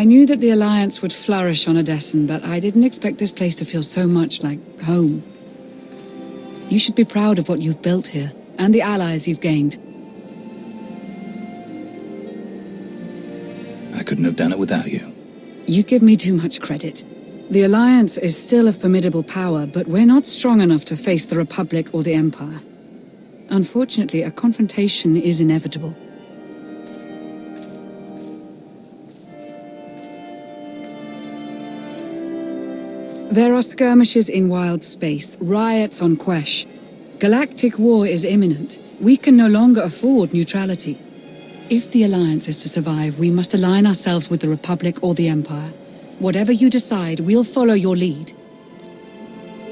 I knew that the Alliance would flourish on Odessen, but I didn't expect this place to feel so much like home. You should be proud of what you've built here, and the allies you've gained. I couldn't have done it without you. You give me too much credit. The Alliance is still a formidable power, but we're not strong enough to face the Republic or the Empire. Unfortunately, a confrontation is inevitable. There are skirmishes in wild space, riots on Quesh. Galactic war is imminent. We can no longer afford neutrality. If the Alliance is to survive, we must align ourselves with the Republic or the Empire. Whatever you decide, we'll follow your lead.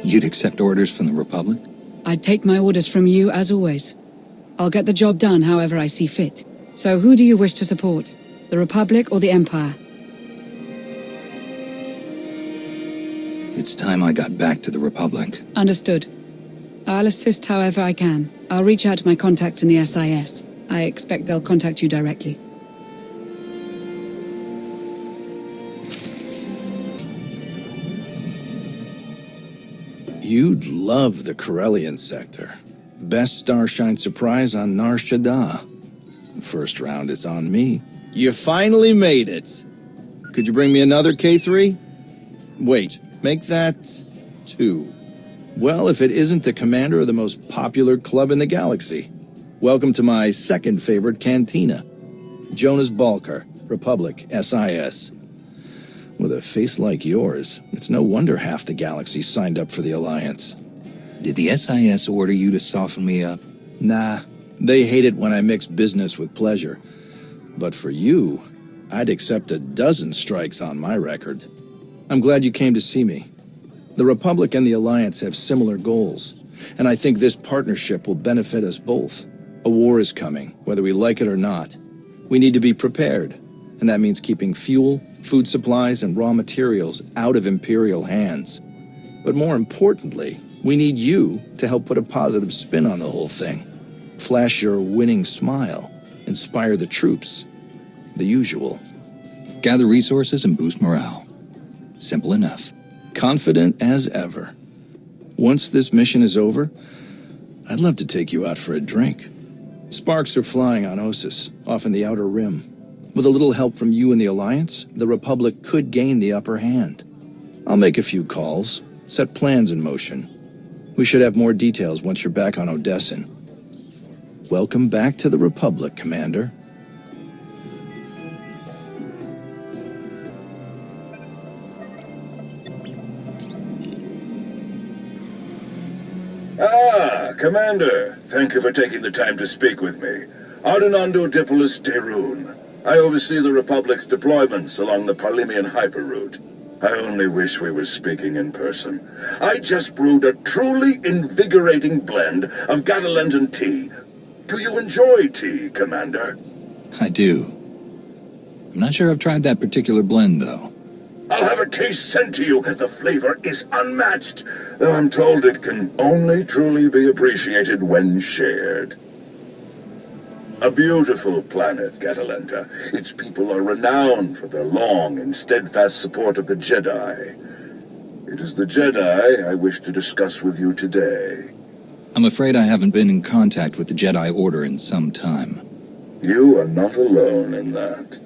You'd accept orders from the Republic? I'd take my orders from you, as always. I'll get the job done however I see fit. So who do you wish to support? The Republic or the Empire? It's time I got back to the Republic. Understood. I'll assist however I can. I'll reach out to my contacts in the SIS. I expect they'll contact you directly. You'd love the Corellian sector. Best Starshine surprise on Nar Shaddaa. First round is on me. You finally made it. Could you bring me another K3? Wait, make that 2. Well, if it isn't the commander of the most popular club in the galaxy. Welcome to my second favorite cantina. Jonas Balkar, Republic, SIS. With a face like yours, it's no wonder half the galaxy signed up for the Alliance. Did the SIS order you to soften me up? Nah, they hate it when I mix business with pleasure. But for you, I'd accept a dozen strikes on my record. I'm glad you came to see me. The Republic and the Alliance have similar goals, and I think this partnership will benefit us both. A war is coming, whether we like it or not. We need to be prepared, and that means keeping fuel, food supplies, and raw materials out of Imperial hands. But more importantly, we need you to help put a positive spin on the whole thing. Flash your winning smile, inspire the troops. The usual. Gather resources and boost morale. Simple enough. Confident as ever. Once this mission is over, I'd love to take you out for a drink. Sparks are flying on Ossus, off in the Outer Rim. With a little help from you and the Alliance, the Republic could gain the upper hand. I'll make a few calls, set plans in motion. We should have more details once you're back on Odessen. Welcome back to the Republic, Commander. Ah, Commander. Thank you for taking the time to speak with me. Ardinando Dipolis Derun. I oversee the Republic's deployments along the Parlimian hyperroute. I only wish we were speaking in person. I just brewed a truly invigorating blend of Gatalentan tea. Do you enjoy tea, Commander? I do. I'm not sure I've tried that particular blend, though. I'll have a case sent to you. The flavor is unmatched, though I'm told it can only truly be appreciated when shared. A beautiful planet, Gatalenta. Its people are renowned for their long and steadfast support of the Jedi. It is the Jedi I wish to discuss with you today. I'm afraid I haven't been in contact with the Jedi Order in some time. You are not alone in that.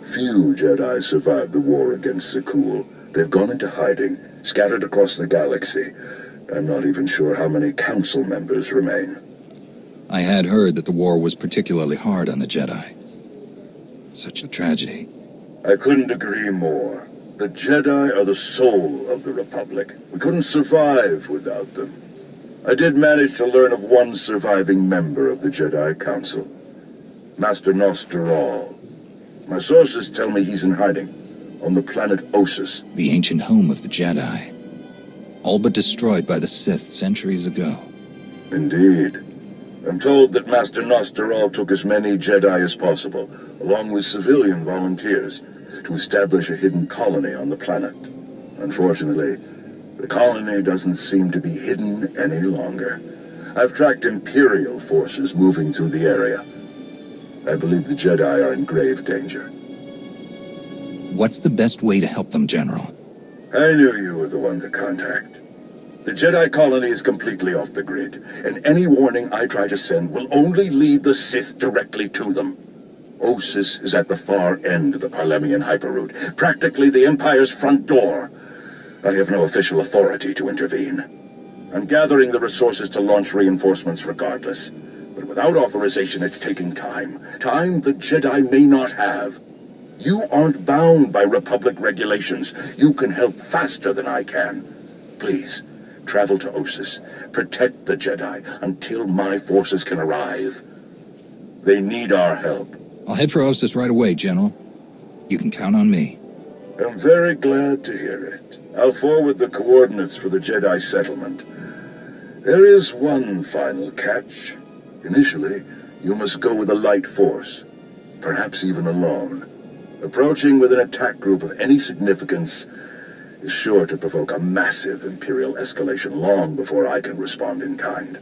Few Jedi survived the war against Sekul. They've gone into hiding, scattered across the galaxy. I'm not even sure how many council members remain. I had heard that the war was particularly hard on the Jedi. Such a tragedy. I couldn't agree more. The Jedi are the soul of the Republic. We couldn't survive without them. I did manage to learn of one surviving member of the Jedi Council. Master Nosteral. My sources tell me he's in hiding, on the planet Ossus. The ancient home of the Jedi. All but destroyed by the Sith centuries ago. Indeed. I'm told that Master Nosteral took as many Jedi as possible, along with civilian volunteers, to establish a hidden colony on the planet. Unfortunately, the colony doesn't seem to be hidden any longer. I've tracked Imperial forces moving through the area. I believe the Jedi are in grave danger. What's the best way to help them, General? I knew you were the one to contact. The Jedi colony is completely off the grid, and any warning I try to send will only lead the Sith directly to them. Osis is at the far end of the Parlemian hyperroute, practically the Empire's front door. I have no official authority to intervene. I'm gathering the resources to launch reinforcements regardless. But without authorization, it's taking time. Time the Jedi may not have. You aren't bound by Republic regulations. You can help faster than I can. Please, travel to Osis. Protect the Jedi until my forces can arrive. They need our help. I'll head for Osis right away, General. You can count on me. I'm very glad to hear it. I'll forward the coordinates for the Jedi settlement. There is one final catch. Initially, you must go with a light force, perhaps even alone. Approaching with an attack group of any significance is sure to provoke a massive Imperial escalation long before I can respond in kind.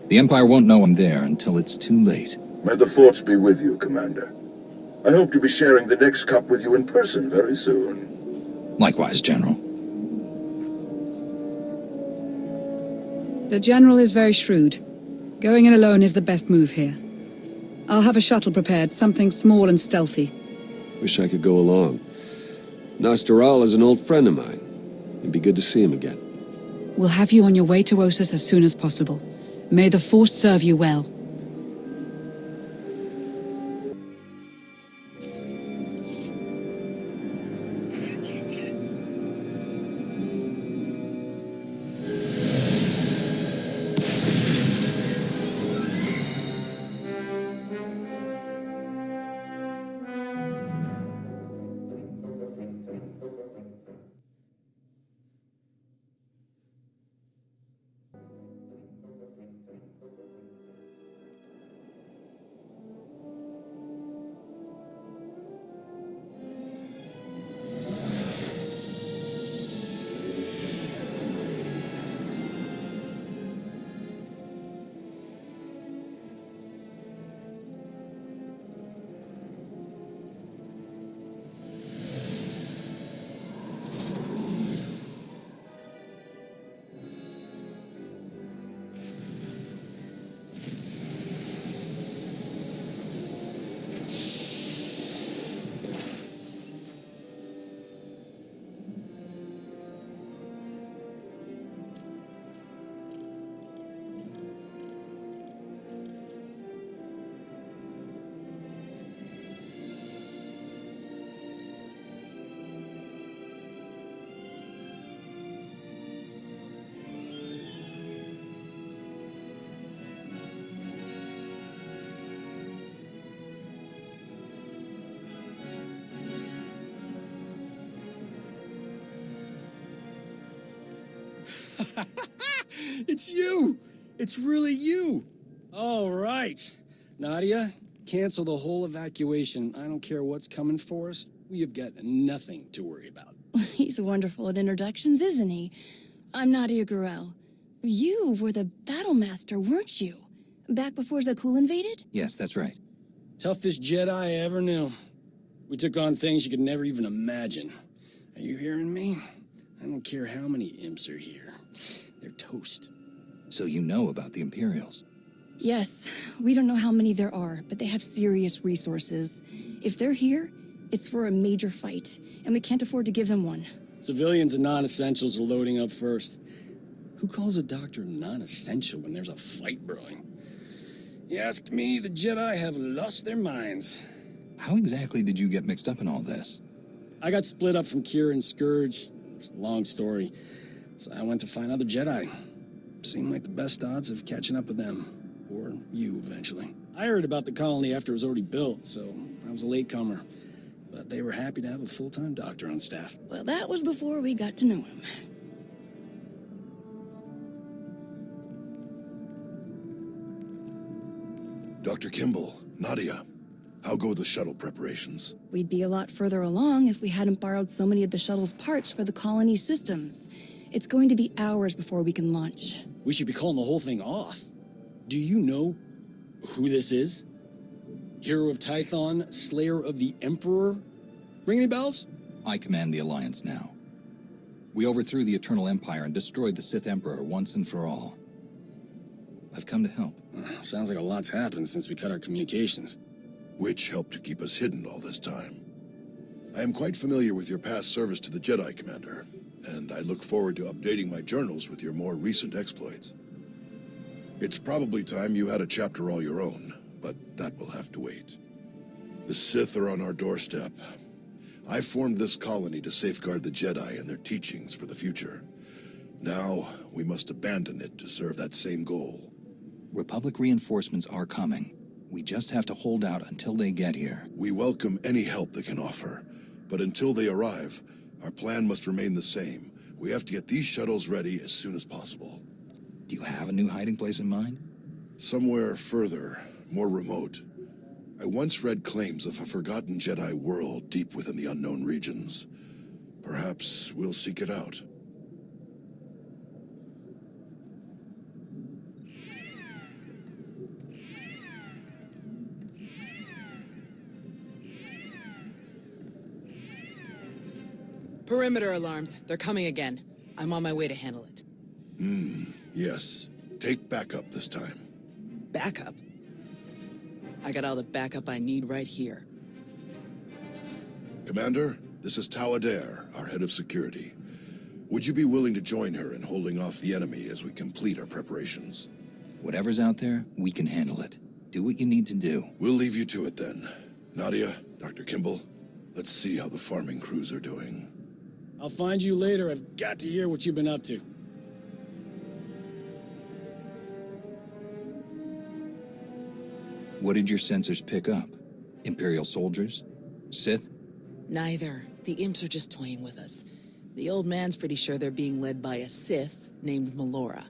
The Empire won't know I'm there until it's too late. May the Force be with you, Commander. I hope to be sharing the next cup with you in person very soon. Likewise, General. The General is very shrewd. Going in alone is the best move here. I'll have a shuttle prepared, something small and stealthy. Wish I could go along. Nostaral is an old friend of mine. It'd be good to see him again. We'll have you on your way to Osis as soon as possible. May the Force serve you well. It's you! It's really you! All right. Nadia, cancel the whole evacuation. I don't care what's coming for us. We have got nothing to worry about. He's wonderful at introductions, isn't he? I'm Nadia Gurel. You were the battle master, weren't you? Back before Zakul invaded? Yes, that's right. Toughest Jedi I ever knew. We took on things you could never even imagine. Are you hearing me? I don't care how many imps are here. They're toast. So you know about the Imperials? Yes. We don't know how many there are, but they have serious resources. If they're here, it's for a major fight, and we can't afford to give them one. Civilians and non-essentials are loading up first. Who calls a doctor non-essential when there's a fight brewing? You ask me, the Jedi have lost their minds. How exactly did you get mixed up in all this? I got split up from Kira and Scourge. It's a long story. So I went to find other Jedi. Seemed like the best odds of catching up with them. Or you, eventually. I heard about the colony after it was already built, so I was a latecomer. But they were happy to have a full-time doctor on staff. Well, that was before we got to know him. Dr. Kimball, Nadia, how go the shuttle preparations? We'd be a lot further along if we hadn't borrowed so many of the shuttle's parts for the colony systems. It's going to be hours before we can launch. We should be calling the whole thing off. Do you know who this is? Hero of Tython, Slayer of the Emperor? Ring any bells? I command the Alliance now. We overthrew the Eternal Empire and destroyed the Sith Emperor once and for all. I've come to help. Sounds like a lot's happened since we cut our communications. Which helped to keep us hidden all this time. I am quite familiar with your past service to the Jedi, Commander, and I look forward to updating my journals with your more recent exploits. It's probably time you had a chapter all your own, but that will have to wait. The Sith are on our doorstep. I formed this colony to safeguard the Jedi and their teachings for the future. Now, we must abandon it to serve that same goal. Republic reinforcements are coming. We just have to hold out until they get here. We welcome any help they can offer, but until they arrive, our plan must remain the same. We have to get these shuttles ready as soon as possible. Do you have a new hiding place in mind? Somewhere further, more remote. I once read claims of a forgotten Jedi world deep within the unknown regions. Perhaps we'll seek it out. Perimeter alarms. They're coming again. I'm on my way to handle it. Yes. Take backup this time. Backup? I got all the backup I need right here. Commander, this is Tau Adair, our head of security. Would you be willing to join her in holding off the enemy as we complete our preparations? Whatever's out there, we can handle it. Do what you need to do. We'll leave you to it then. Nadia, Dr. Kimball, let's see how the farming crews are doing. I'll find you later. I've got to hear what you've been up to. What did your sensors pick up? Imperial soldiers? Sith? Neither. The imps are just toying with us. The old man's pretty sure they're being led by a Sith named Melora.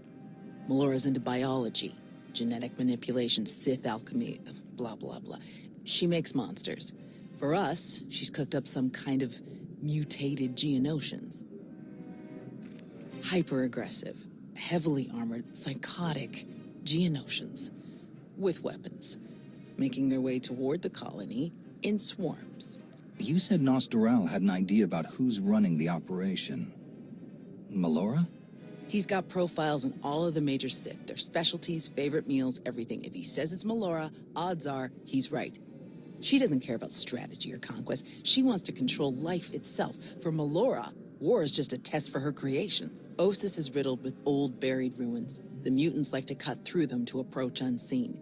Melora's into biology, genetic manipulation, Sith alchemy, blah blah blah. She makes monsters. For us, she's cooked up some kind of mutated Geonosians. Hyper-aggressive, heavily armored, psychotic Geonosians with weapons, making their way toward the colony in swarms. You said Nostoral had an idea about who's running the operation. Melora? He's got profiles on all of the major Sith, their specialties, favorite meals, everything. If he says it's Melora, odds are he's right. She doesn't care about strategy or conquest. She wants to control life itself. For Melora, war is just a test for her creations. Ossus is riddled with old, buried ruins. The mutants like to cut through them to approach unseen.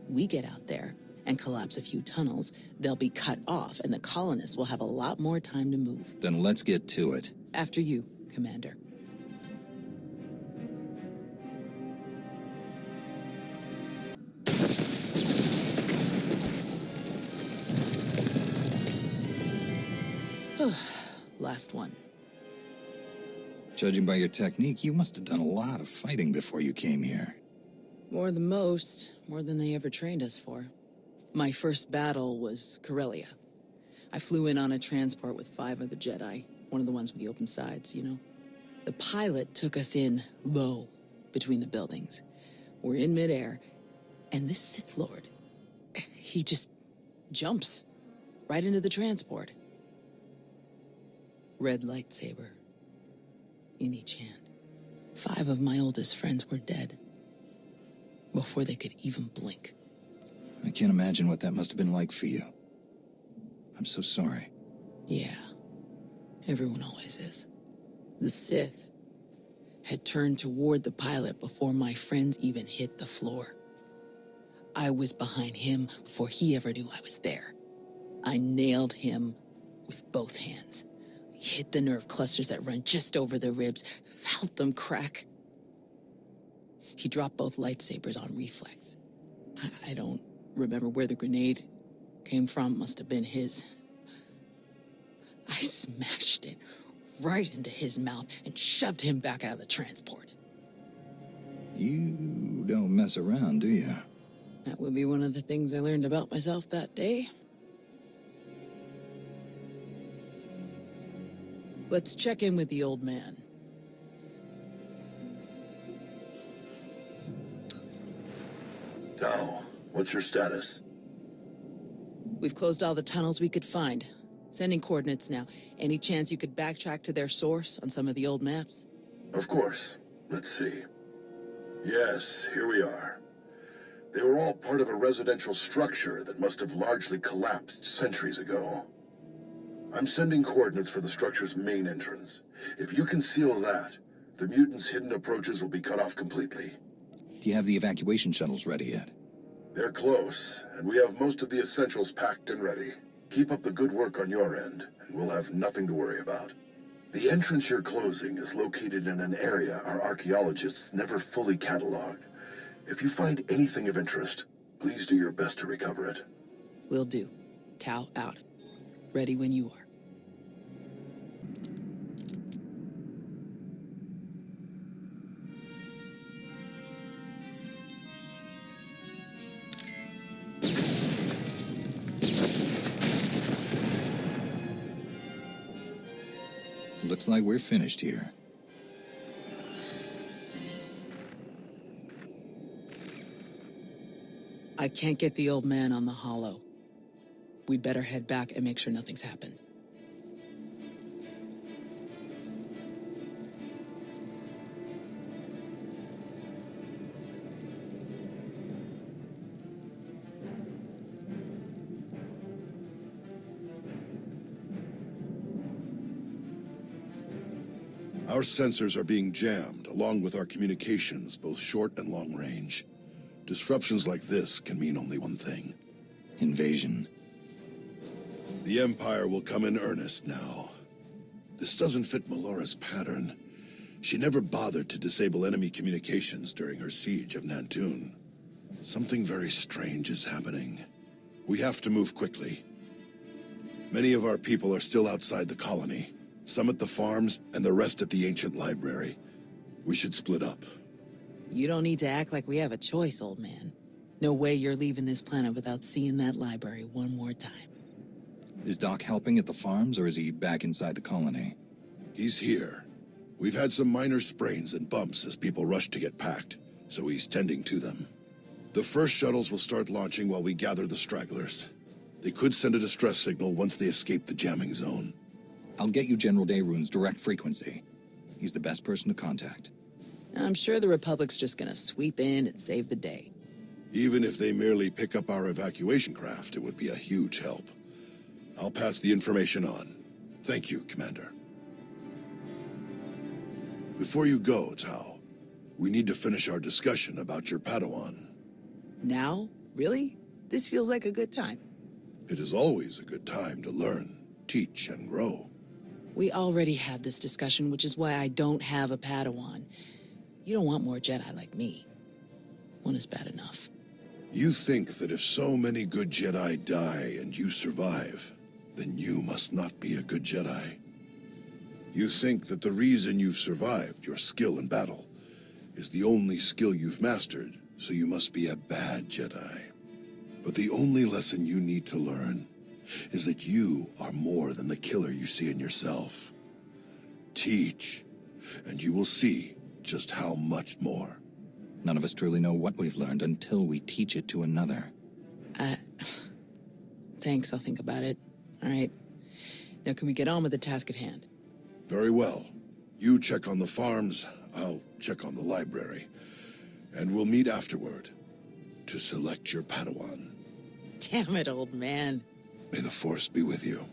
We get out there and collapse a few tunnels, they'll be cut off, and the colonists will have a lot more time to move. Then let's get to it. After you, Commander. Last one. Judging by your technique, you must have done a lot of fighting before you came here. More than most, more than they ever trained us for. My first battle was Corellia. I flew in on a transport with 5 of the Jedi, one of the ones with the open sides, you know. The pilot took us in low, between the buildings. We're in midair, and this Sith Lord, he just jumps right into the transport. Red lightsaber in each hand. 5 of my oldest friends were dead before they could even blink. I can't imagine what that must have been like for you. I'm so sorry. Yeah, everyone always is. The Sith had turned toward the pilot before my friends even hit the floor. I was behind him before he ever knew I was there. I nailed him with both hands. Hit the nerve clusters that run just over the ribs, felt them crack. He dropped both lightsabers on reflex. I don't remember where the grenade came from, must have been his. I smashed it right into his mouth and shoved him back out of the transport. You don't mess around, do you? That would be one of the things I learned about myself that day. Let's check in with the old man. Tau, what's your status? We've closed all the tunnels we could find. Sending coordinates now. Any chance you could backtrack to their source on some of the old maps? Of course. Let's see. Yes, here we are. They were all part of a residential structure that must have largely collapsed centuries ago. I'm sending coordinates for the structure's main entrance. If you can seal that, the mutants' hidden approaches will be cut off completely. Do you have the evacuation shuttles ready yet? They're close, and we have most of the essentials packed and ready. Keep up the good work on your end, and we'll have nothing to worry about. The entrance you're closing is located in an area our archaeologists never fully cataloged. If you find anything of interest, please do your best to recover it. Will do. Tau out. Ready when you are. Looks like we're finished here. I can't get the old man on the hollow. We'd better head back and make sure nothing's happened. Our sensors are being jammed, along with our communications, both short and long range. Disruptions like this can mean only one thing. Invasion. The Empire will come in earnest now. This doesn't fit Melora's pattern. She never bothered to disable enemy communications during her siege of Nantoon. Something very strange is happening. We have to move quickly. Many of our people are still outside the colony. Some at the farms, and the rest at the ancient library. We should split up. You don't need to act like we have a choice, old man. No way you're leaving this planet without seeing that library one more time. Is Doc helping at the farms, or is he back inside the colony? He's here. We've had some minor sprains and bumps as people rush to get packed, so he's tending to them. The first shuttles will start launching while we gather the stragglers. They could send a distress signal once they escape the jamming zone. I'll get you General Dayrun's direct frequency. He's the best person to contact. I'm sure the Republic's just gonna sweep in and save the day. Even if they merely pick up our evacuation craft, it would be a huge help. I'll pass the information on. Thank you, Commander. Before you go, Tau, we need to finish our discussion about your Padawan. Now? Really? This feels like a good time. It is always a good time to learn, teach, and grow. We already had this discussion, which is why I don't have a Padawan. You don't want more Jedi like me. One is bad enough. You think that if so many good Jedi die and you survive, then you must not be a good Jedi. You think that the reason you've survived, your skill in battle, is the only skill you've mastered, so you must be a bad Jedi. But the only lesson you need to learn is that you are more than the killer you see in yourself. Teach, and you will see just how much more. None of us truly know what we've learned until we teach it to another. Thanks, I'll think about it. All right. Now can we get on with the task at hand? Very well. You check on the farms, I'll check on the library. And we'll meet afterward to select your Padawan. Damn it, old man. May the Force be with you.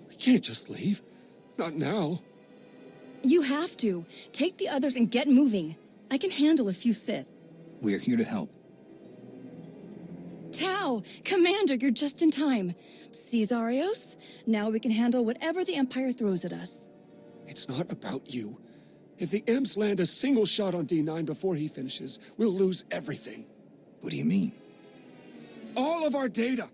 We can't just leave. Not now. You have to. Take the others and get moving. I can handle a few Sith. We're here to help. Tau! Commander, you're just in time. See, Zarios? Now we can handle whatever the Empire throws at us. It's not about you. If the Imps land a single shot on D9 before he finishes, we'll lose everything. What do you mean? All of our data.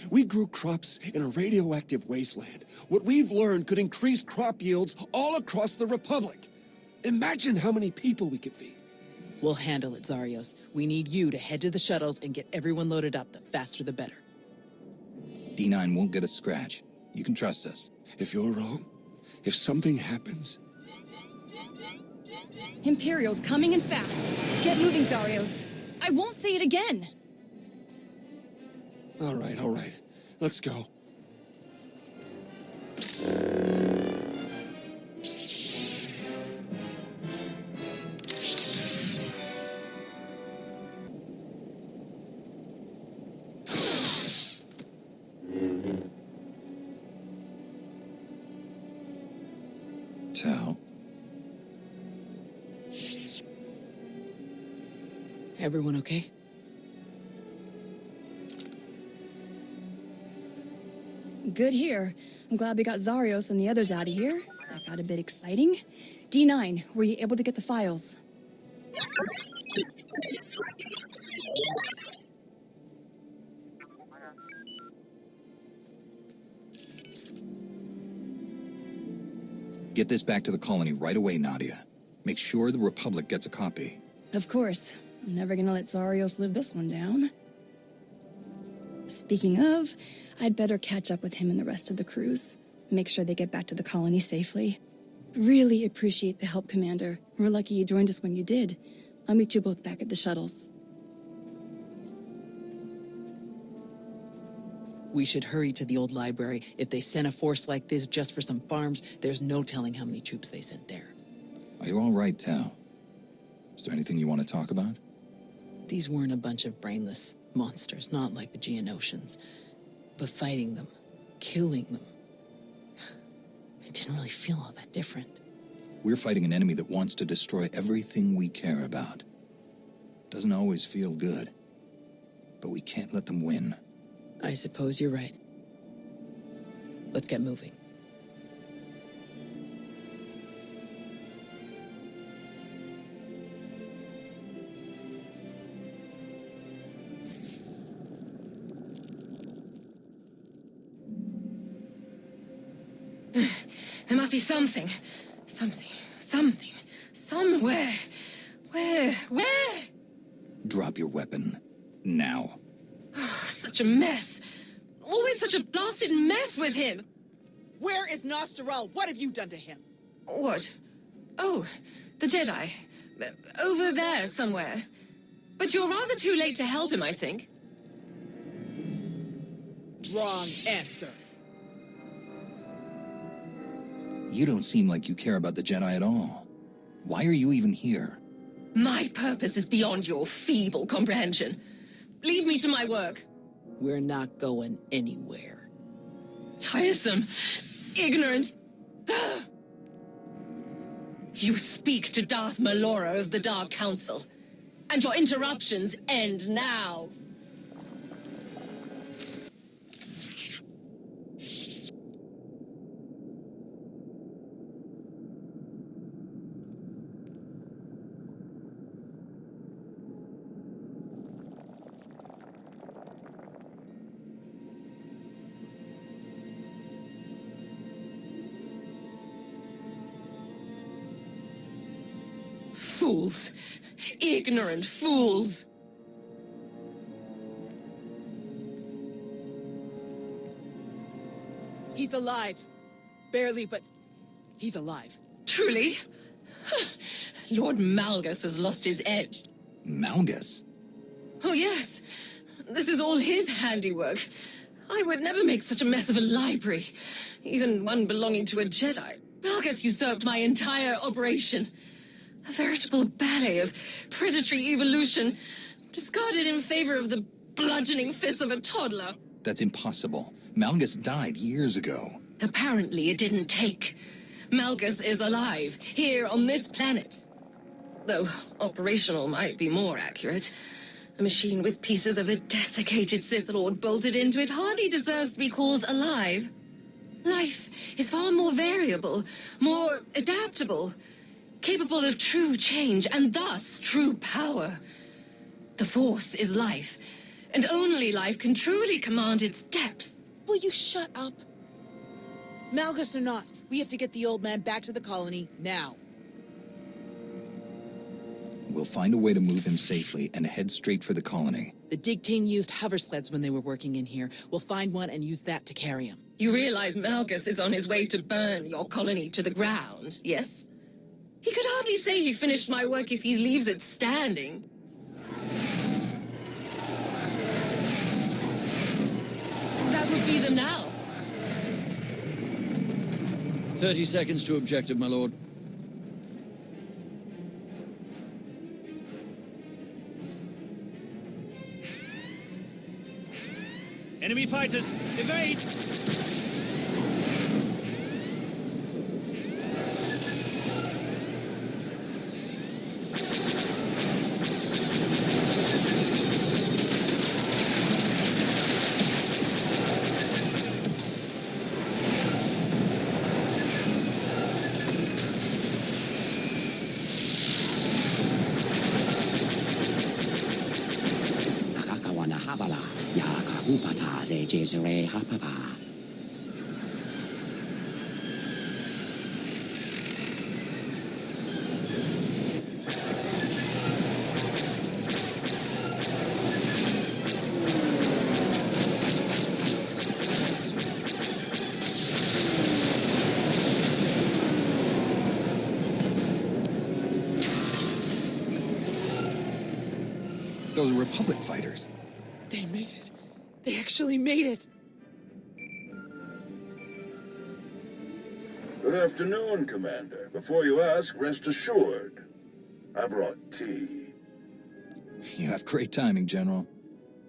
We grew crops in a radioactive wasteland. What we've learned could increase crop yields all across the Republic. Imagine how many people we could feed. We'll handle it, Zarios. We need you to head to the shuttles and get everyone loaded up. The faster the better. D9 won't get a scratch. You can trust us. If you're wrong, if something happens, Imperial's coming and fast. Get moving, Zarios. I won't say it again. All right. Let's go. Tao. Everyone okay? Good here. I'm glad we got Zarios and the others out of here. That got a bit exciting. D9, were you able to get the files? Get this back to the colony right away, Nadia. Make sure the Republic gets a copy. Of course. I'm never gonna let Zarios live this one down. Speaking of, I'd better catch up with him and the rest of the crews. Make sure they get back to the colony safely. Really appreciate the help, Commander. We're lucky you joined us when you did. I'll meet you both back at the shuttles. We should hurry to the old library. If they sent a force like this just for some farms, there's no telling how many troops they sent there. Are you all right, Tao? Is there anything you want to talk about? These weren't a bunch of brainless monsters, not like the Geonosians. But fighting them, killing them, it didn't really feel all that different. We're fighting an enemy that wants to destroy everything we care about. Doesn't always feel good. But we can't let them win. I suppose you're right. Let's get moving. There must be something. Somewhere. Where? Drop your weapon. Now. Such a mess. Always such a blasted mess with him. Where is Nosteral? What have you done to him? What? Oh, the Jedi. Over there somewhere. But you're rather too late to help him, I think. Wrong answer. You don't seem like you care about the Jedi at all. Why are you even here? My purpose is beyond your feeble comprehension. Leave me to my work. We're not going anywhere. Tiresome. Ignorant. Ugh. You speak to Darth Malora of the Dark Council. And your interruptions end now. Fools. Ignorant fools. He's alive. Barely, but he's alive. Truly? Lord Malgus has lost his edge. Malgus? Oh, yes. This is all his handiwork. I would never make such a mess of a library, even one belonging to a Jedi. Malgus usurped my entire operation. A veritable ballet of predatory evolution, discarded in favor of the bludgeoning fists of a toddler. That's impossible. Malgus died years ago. Apparently it didn't take. Malgus is alive, here on this planet. Though operational might be more accurate. A machine with pieces of a desiccated Sith Lord bolted into it hardly deserves to be called alive. Life is far more variable, more adaptable, capable of true change, and thus true power. The Force is life, and only life can truly command its depth. Will you shut up? Malgus or not, we have to get the old man back to the colony now. We'll find a way to move him safely and head straight for the colony. The dig team used hover sleds when they were working in here. We'll find one and use that to carry him. You realize Malgus is on his way to burn your colony to the ground, yes? He could hardly say he finished my work if he leaves it standing. That would be them now. 30 seconds to objective, my lord. Enemy fighters, evade! Those Republic fighters. They made it. They actually made it. Good afternoon, Commander. Before you ask, rest assured. I brought tea. You have great timing, General.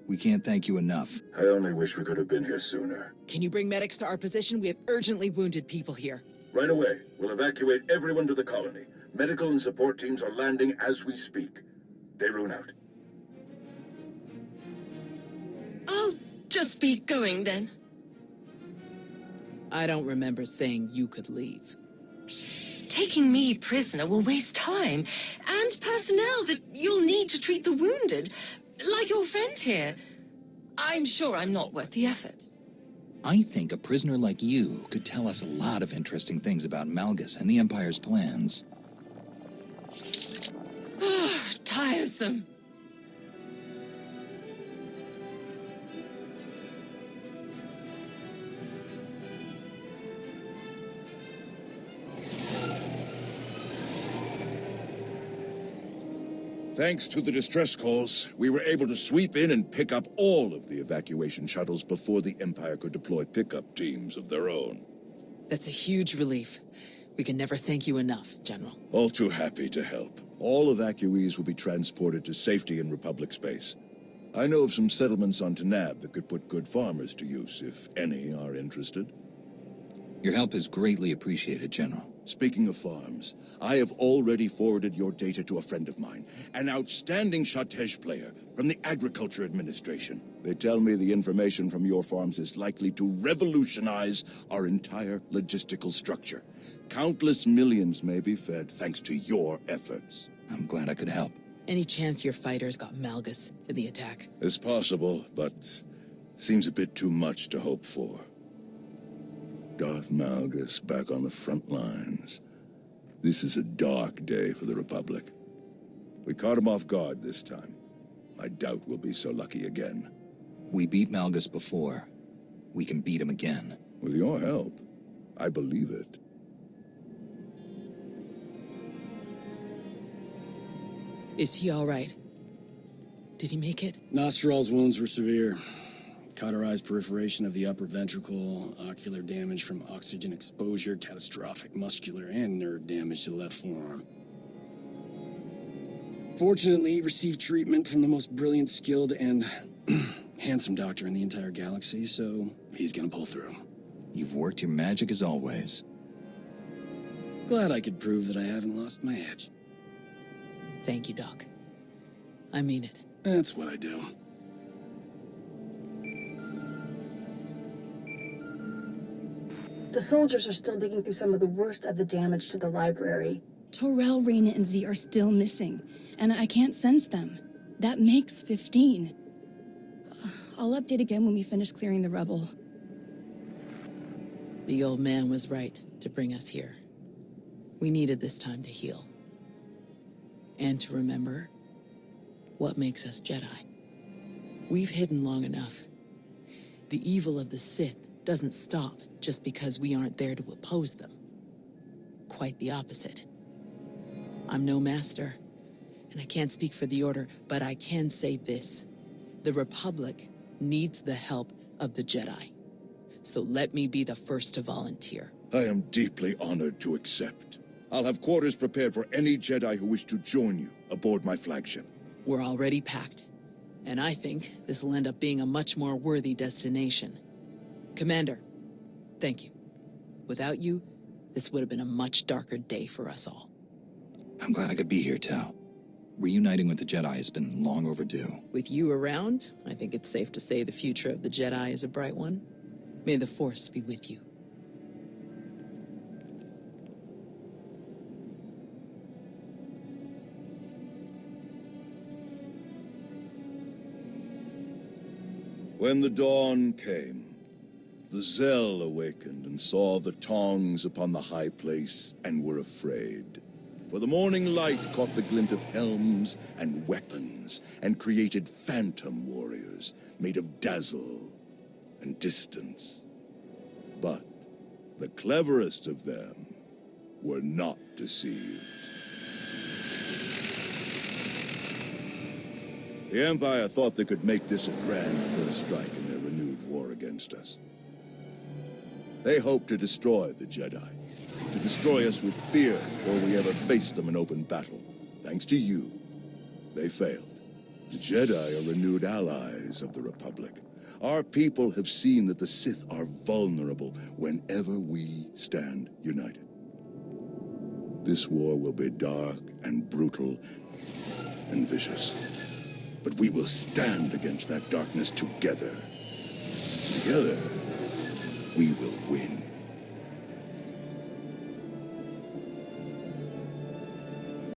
We can't thank you enough. I only wish we could have been here sooner. Can you bring medics to our position? We have urgently wounded people here. Right away. We'll evacuate everyone to the colony. Medical and support teams are landing as we speak. Daerun out. I'll just be going then. I don't remember saying you could leave. Taking me prisoner will waste time and personnel that you'll need to treat the wounded, like your friend here. I'm sure I'm not worth the effort. I think a prisoner like you could tell us a lot of interesting things about Malgus and the Empire's plans. Tiresome. Thanks to the distress calls, we were able to sweep in and pick up all of the evacuation shuttles before the Empire could deploy pickup teams of their own. That's a huge relief. We can never thank you enough, General. All too happy to help. All evacuees will be transported to safety in Republic space. I know of some settlements on Tanab that could put good farmers to use, if any are interested. Your help is greatly appreciated, General. Speaking of farms, I have already forwarded your data to a friend of mine, an outstanding Shatej player from the Agriculture Administration. They tell me the information from your farms is likely to revolutionize our entire logistical structure. Countless millions may be fed thanks to your efforts. I'm glad I could help. Any chance your fighters got Malgus in the attack? It's possible, but seems a bit too much to hope for. Darth Malgus back on the front lines. This is a dark day for the Republic. We caught him off guard this time. I doubt we'll be so lucky again. We beat Malgus before. We can beat him again. With your help, I believe it. Is he all right? Did he make it? Nostral's wounds were severe. Cauterized perforation of the upper ventricle, ocular damage from oxygen exposure, catastrophic muscular and nerve damage to the left forearm. Fortunately, he received treatment from the most brilliant, skilled, and handsome doctor in the entire galaxy, so he's gonna pull through. You've worked your magic as always. Glad I could prove that I haven't lost my edge. Thank you, Doc. I mean it. That's what I do. The soldiers are still digging through some of the worst of the damage to the library. Torel, Reyna, and Z are still missing, and I can't sense them. That makes 15. I'll update again when we finish clearing the rubble. The old man was right to bring us here. We needed this time to heal. And to remember what makes us Jedi. We've hidden long enough. The evil of the Sith doesn't stop just because we aren't there to oppose them. Quite the opposite. I'm no master, and I can't speak for the Order, but I can say this. The Republic needs the help of the Jedi. So let me be the first to volunteer. I am deeply honored to accept. I'll have quarters prepared for any Jedi who wish to join you aboard my flagship. We're already packed, and I think this will end up being a much more worthy destination. Commander, thank you. Without you, this would have been a much darker day for us all. I'm glad I could be here, Tal. Reuniting with the Jedi has been long overdue. With you around, I think it's safe to say the future of the Jedi is a bright one. May the Force be with you. When the dawn came, the Zell awakened and saw the Tongs upon the high place and were afraid. For the morning light caught the glint of helms and weapons and created phantom warriors made of dazzle and distance. But the cleverest of them were not deceived. The Empire thought they could make this a grand first strike in their renewed war against us. They hoped to destroy the Jedi, to destroy us with fear before we ever faced them in open battle. Thanks to you, they failed. The Jedi are renewed allies of the Republic. Our people have seen that the Sith are vulnerable whenever we stand united. This war will be dark and brutal and vicious. But we will stand against that darkness together. Together, we will win.